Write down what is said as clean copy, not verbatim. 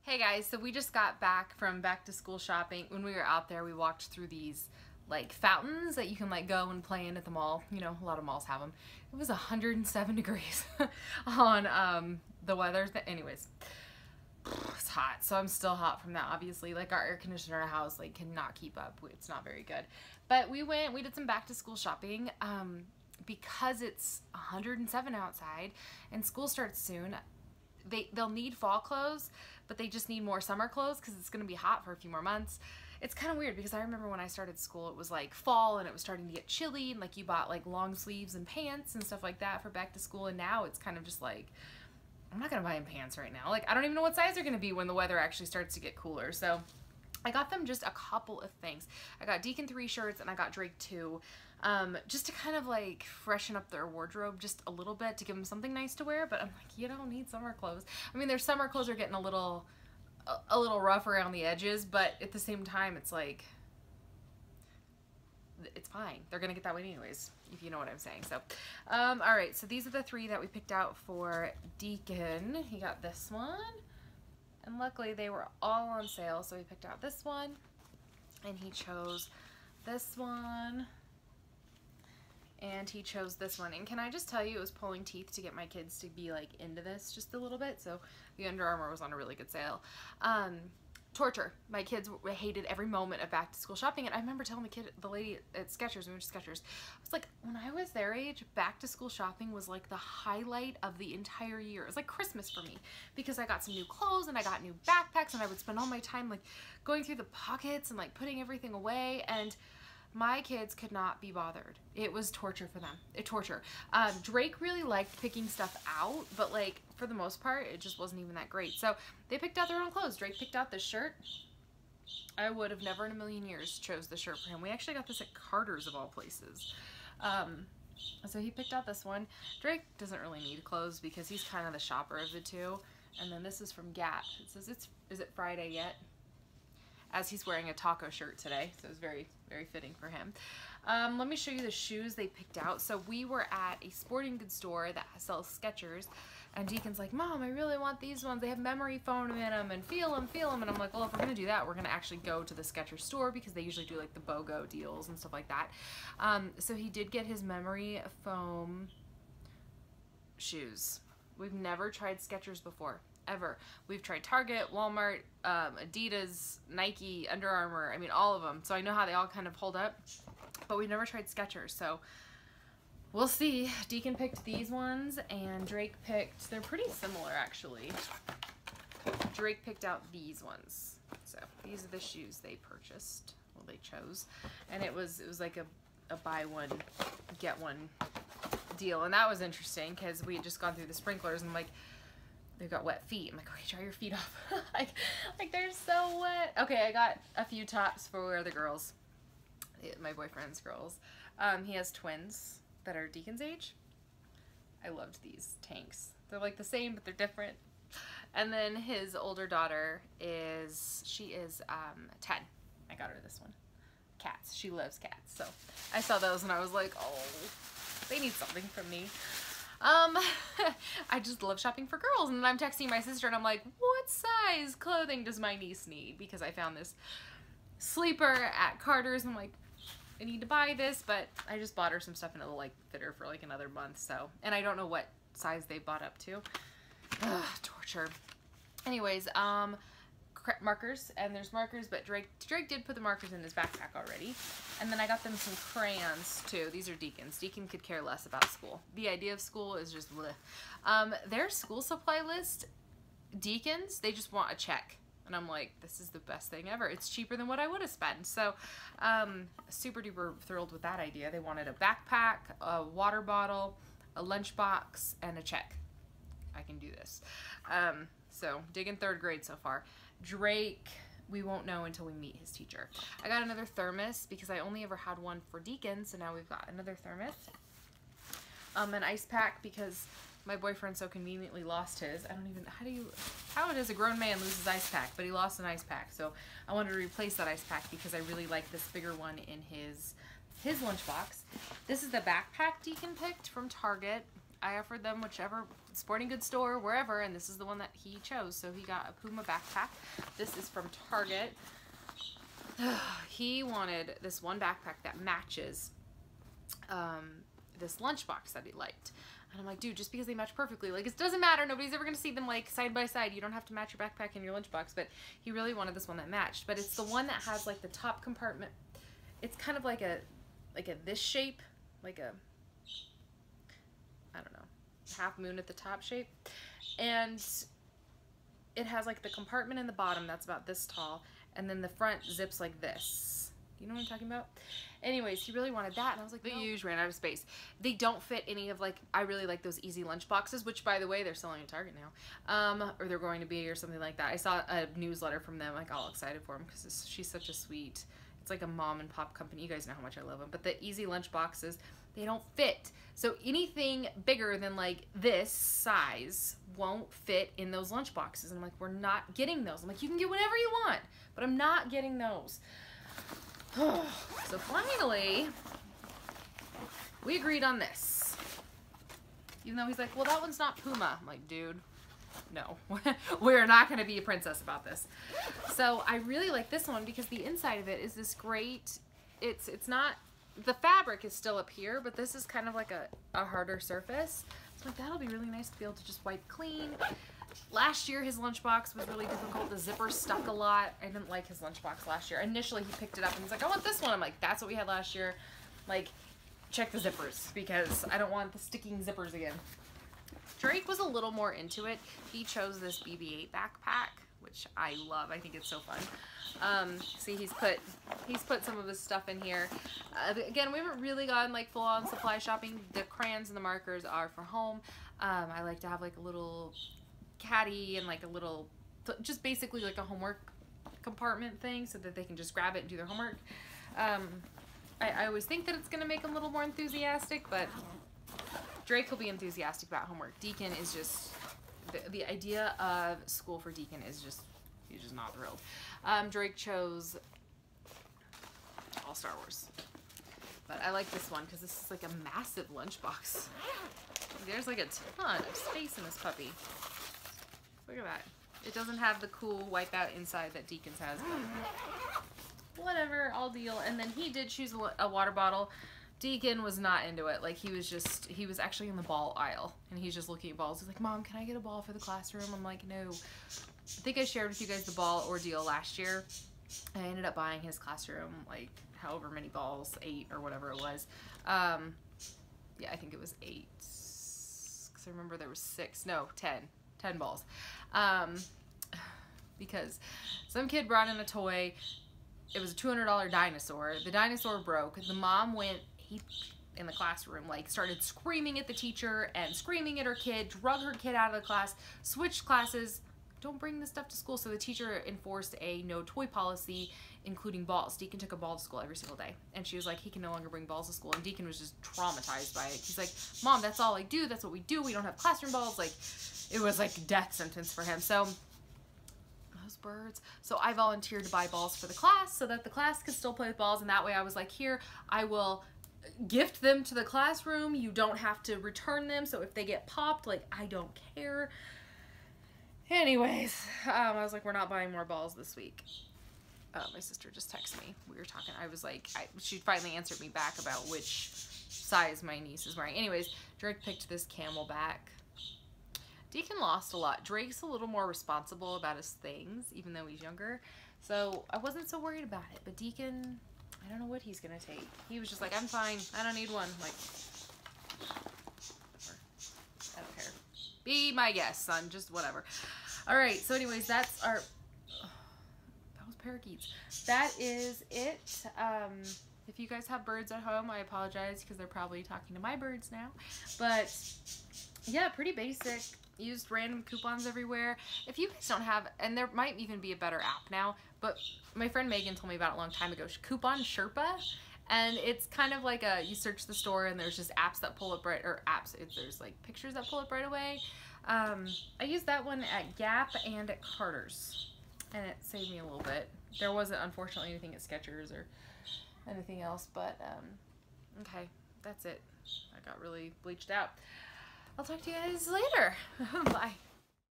Hey guys, so we just got back from back to school shopping. When we were out there, we walked through these like fountains that you can like go and play in at the mall. You know, a lot of malls have them. It was 107 degrees on the weather. Anyways, it's hot. So I'm still hot from that, obviously. Like our air conditioner in our house like cannot keep up. It's not very good. But we did some back to school shopping because it's 107 outside and school starts soon. They'll need fall clothes, but they just need more summer clothes because it's going to be hot for a few more months. It's kind of weird because I remember when I started school, it was like fall and it was starting to get chilly, and like you bought like long sleeves and pants and stuff like that for back to school, and now it's kind of just like, I'm not going to buy them pants right now. Like, I don't even know what size they're going to be when the weather actually starts to get cooler. So I got them just a couple of things. I got Deacon 3 shirts and I got Drake 2. Just to kind of like freshen up their wardrobe just a little bit, to give them something nice to wear. But I'm like, you don't need summer clothes. I mean, their summer clothes are getting a little rough around the edges, but at the same time, it's like, it's fine. They're gonna get that way anyways, if you know what I'm saying. So, all right. So these are the 3 that we picked out for Deacon. He got this one, and luckily they were all on sale. So we picked out this one, and he chose this one. And he chose this one. And can I just tell you, it was pulling teeth to get my kids to be like into this just a little bit. So the Under Armour was on a really good sale. Torture. My kids hated every moment of back to school shopping. And I remember telling the lady at Skechers, we went to Skechers, I was like, when I was their age, back to school shopping was like the highlight of the entire year. It was like Christmas for me, because I got some new clothes and I got new backpacks, and I would spend all my time like going through the pockets and like putting everything away. And my kids could not be bothered. It was torture for them. Torture. Drake really liked picking stuff out, but like for the most part, it just wasn't even that great. So they picked out their own clothes. Drake picked out this shirt. I would have never in a million years chose the shirt for him. We actually got this at Carter's of all places. So he picked out this one. Drake doesn't really need clothes because he's kind of the shopper of the two. And then this is from Gap. It says, is it Friday yet? As he's wearing a taco shirt today, so it's very, very fitting for him. Let me show you the shoes they picked out. So we were at a sporting goods store that sells Skechers, and Deacon's like, Mom, I really want these ones. They have memory foam in them, and feel them. And I'm like, well, if we're gonna do that, we're gonna actually go to the Skechers store, because they usually do like the BOGO deals and stuff like that. So he did get his memory foam shoes. We've never tried Skechers before. Ever. We've tried Target, Walmart, Adidas, Nike, Under Armour, I mean all of them. So I know how they all kind of hold up, but we've never tried Skechers, so we'll see. Deacon picked these ones and Drake picked, they're pretty similar actually. Drake picked out these ones. So these are the shoes they purchased, well they chose, and it was like a buy one, get one deal, and that was interesting because we had just gone through the sprinklers and I'm like, they've got wet feet. I'm like, okay, dry your feet off. like they're so wet. Okay, I got a few tops for the girls, my boyfriend's girls. He has twins that are Deacon's age. I loved these tanks. They're like the same, but they're different. And then his older daughter she is 10. I got her this one. Cats. She loves cats. So I saw those and I was like, oh, they need something from me. I just love shopping for girls, and then I'm texting my sister and I'm like, what size clothing does my niece need? Because I found this sleeper at Carter's and I'm like, I need to buy this, but I just bought her some stuff and it'll like fit her for like another month. So, and I don't know what size they bought up to. Ugh, torture. Anyways, markers, and there's markers, but Drake did put the markers in his backpack already. And then I got them some crayons too. These are Deacon's. Deacon could care less about school. The idea of school is just bleh. Their school supply list, Deacon's, they just want a check. And I'm like, this is the best thing ever. It's cheaper than what I would have spent. So super duper thrilled with that idea. They wanted a backpack, a water bottle, a lunchbox, and a check. I can do this. So Deacon 3rd grade so far. Drake, we won't know until we meet his teacher. I got another thermos because I only ever had one for Deacon, so now we've got another thermos. An ice pack because my boyfriend so conveniently lost his. I don't even, how does a grown man lose his ice pack? But he lost an ice pack, so I wanted to replace that ice pack because I really like this bigger one in his lunchbox. This is the backpack Deacon picked from Target. I offered them whichever sporting goods store, wherever, and this is the one that he chose. So he got a Puma backpack. This is from Target. He wanted this one backpack that matches this lunchbox that he liked. And I'm like, dude, just because they match perfectly, like, it doesn't matter. Nobody's ever going to see them, like, side by side. You don't have to match your backpack and your lunchbox. But he really wanted this one that matched. But it's the one that has, like, the top compartment. It's kind of like a this shape. Like a, I don't know, half moon at the top shape. And it has, like, the compartment in the bottom that's about this tall. And then the front zips like this. You know what I'm talking about? Anyways, he really wanted that, and I was like, the huge ran out of space. They don't fit any of, like, I really like those easy lunch boxes, which, by the way, they're selling at Target now, or they're going to be, or something like that. I saw a newsletter from them, like, all excited for them, because she's such a sweet, it's like a mom and pop company. You guys know how much I love them, but the easy lunch boxes, they don't fit. So anything bigger than, like, this size won't fit in those lunch boxes, and I'm like, we're not getting those. I'm like, you can get whatever you want, but I'm not getting those. So finally, we agreed on this. Even though he's like, well, that one's not Puma. I'm like, dude, no. We're not going to be a princess about this. So I really like this one because the inside of it is this great, it's not, the fabric is still up here, but this is kind of like a harder surface. So like, that'll be really nice to be able to just wipe clean. Last year, his lunchbox was really difficult. The zipper stuck a lot. I didn't like his lunchbox last year. Initially, he picked it up and he's like, I want this one. I'm like, that's what we had last year. Like, check the zippers because I don't want the sticking zippers again. Drake was a little more into it. He chose this BB-8 backpack, which I love. I think it's so fun. See, he's put some of his stuff in here. Again, we haven't really gone like full-on supply shopping. The crayons and the markers are for home. I like to have like a little caddy and like a little, just basically like a homework compartment thing so that they can just grab it and do their homework. I always think that it's going to make them a little more enthusiastic, but Drake will be enthusiastic about homework. Deacon is just, the idea of school for Deacon is just, he's just not thrilled. Drake chose all Star Wars. But I like this one because this is like a massive lunchbox. There's like a ton of space in this puppy. Look at that. It doesn't have the cool wipeout inside that Deacon's has. But whatever, I'll deal. And then he did choose a water bottle. Deacon was not into it. Like, he was actually in the ball aisle. And he's just looking at balls. He's like, Mom, can I get a ball for the classroom? I'm like, no. I think I shared with you guys the ball ordeal last year. I ended up buying his classroom, like, however many balls, 8 or whatever it was. Yeah, I think it was 8. Because I remember there was 6. No, 10. 10 balls. Because some kid brought in a toy. It was a $200 dinosaur. The dinosaur broke. The mom went in the classroom, like, started screaming at the teacher and screaming at her kid, drug her kid out of the class, switched classes. Don't bring this stuff to school. So the teacher enforced a no toy policy, including balls. Deacon took a ball to school every single day. And she was like, he can no longer bring balls to school. And Deacon was just traumatized by it. He's like, Mom, that's all I do. That's what we do. We don't have classroom balls. Like, it was like a death sentence for him. So, those birds. So I volunteered to buy balls for the class so that the class could still play with balls. And that way I was like, here, I will gift them to the classroom. You don't have to return them. So if they get popped, like, I don't care. Anyways, I was like, we're not buying more balls this week. My sister just texted me. We were talking. I was like, she finally answered me back about which size my niece is wearing. Anyways, Drake picked this Camelback. Deacon lost a lot. Drake's a little more responsible about his things, even though he's younger. So I wasn't so worried about it. But Deacon, I don't know what he's going to take. He was just like, I'm fine. I don't need one. Like, I don't care. Be my guest, son. Just whatever. Alright, so anyways, that's our... those parakeets. That is it. If you guys have birds at home, I apologize because they're probably talking to my birds now. But, yeah, pretty basic. Used random coupons everywhere. If you guys don't have... And there might even be a better app now. But my friend Megan told me about it a long time ago. Coupon Sherpa. And it's kind of like a... You search the store and there's just apps that pull up right... Or apps. There's like pictures that pull up right away. I used that one at Gap and at Carter's, and it saved me a little bit. There wasn't, unfortunately, anything at Skechers or anything else, but, okay, that's it. I got really bleached out. I'll talk to you guys later. Bye.